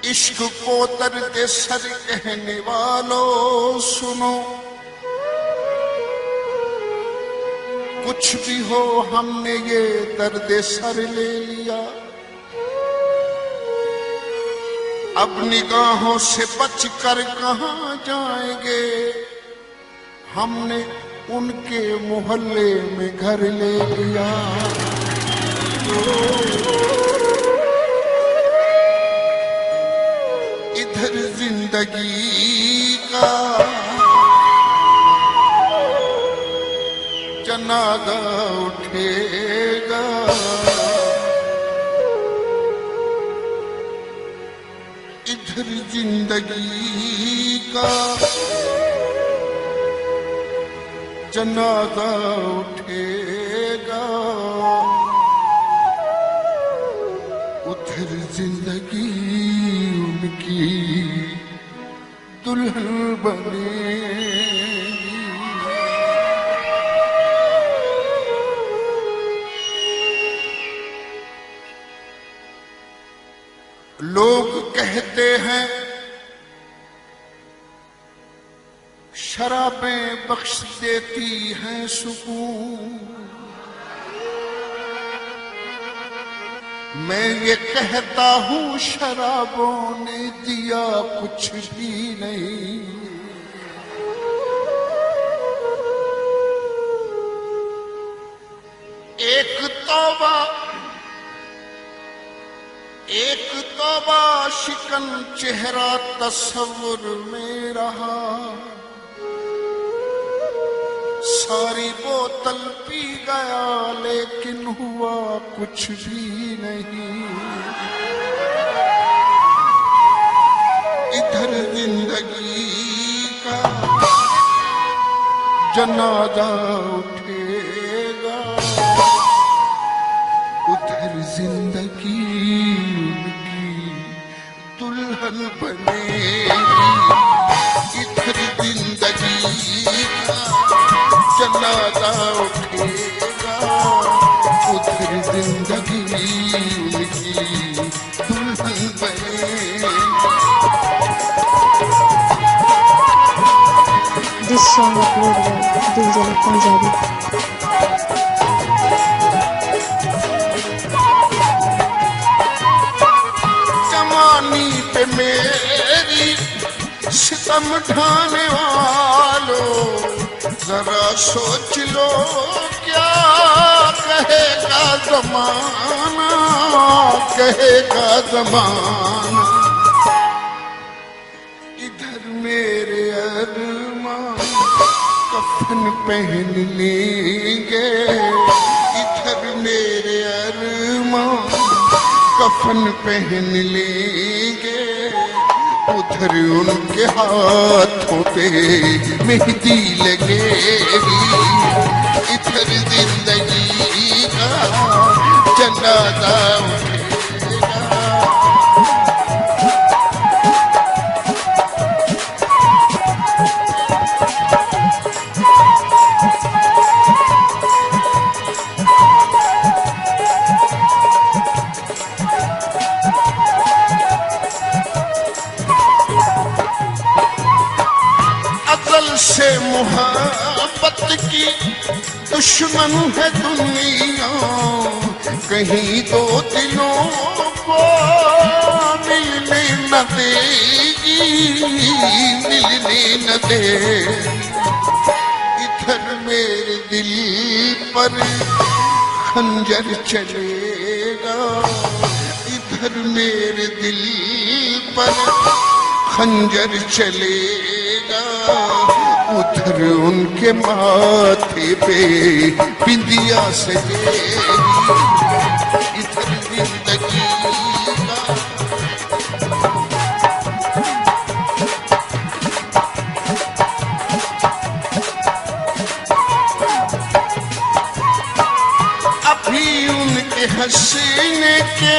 इश्क को दर्द सर कहने वालों सुनो, कुछ भी हो हमने ये दर्द सर ले लिया। अब निगाहों से बचकर कहाँ जाएंगे, हमने उनके मोहल्ले में घर ले लिया। इधर जिंदगी का जनाजा उठेगा, इधर जिंदगी का जनाजा उठेगा, उधर जिंदगी उनकी दुल्हन बनेगी। लोग कहते हैं शराबें बख्श देती हैं सुकून, मैं ये कहता हूँ शराबों ने दिया कुछ भी नहीं। एक तौबा शिकन चेहरा तस्वुर में रहा, सारी बोतल पी गया लेकिन हुआ कुछ भी नहीं। इधर जिंदगी का जनाजा उठेगा, उधर जिंदगी उनकी दुल्हन बनेगी। इधर जिंदगी का जनाजा उठेगा, उधर जिंदगी उनकी दुल्हन बनेगी। This song uploaded by Diljal Punjabi. जवानी पे मेरी सितम ढाने वालों, जरा सोच लो क्या कहेगा जमाना, कहेगा जमाना। इधर मेरे अरमान कफन पहन लेंगे, इधर मेरे अरमान कफन पहन लेंगे, उधर उनके हाथों पे मेहंदी लगेगी। इधर जिंदगी का जनाजा उठेगा। से मोहब्बत की दुश्मन है दुनिया, कहीं दो दिलों को मिलने न देगी, मिलने न दे। इधर मेरे दिल पर खंजर चलेगा, इधर मेरे दिल पर खंजर चलेगा, उधर उनके माथे पे बिंदिया सजेगी। इधर जिंदगी का अभी उनके हंसने के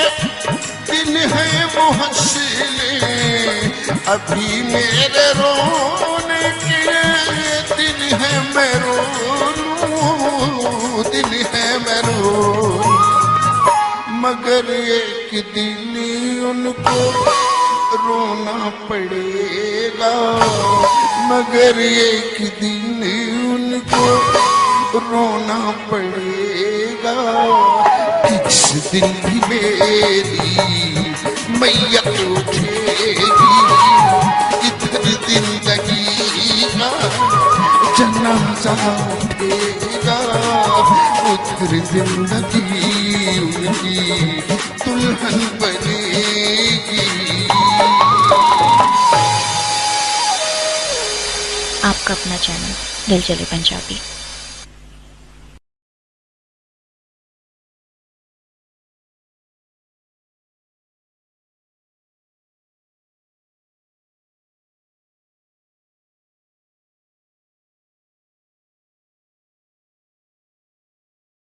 दिन है वो हंसने, अभी मेरे रोने के दिन है मैं रोऊं, दिन है मैं रोऊं। मगर एक दिन उनको रोना पड़ेगा, मगर एक दिन उनको रोना पड़ेगा। किस दिन भी मेरी मैया उठेगी, इधर जिंदगी का जनाजा उठेगा, उधर जिंदगी उनकी दुल्हन बनेगी। आपका अपना चैनल दिल जले पंजाबी।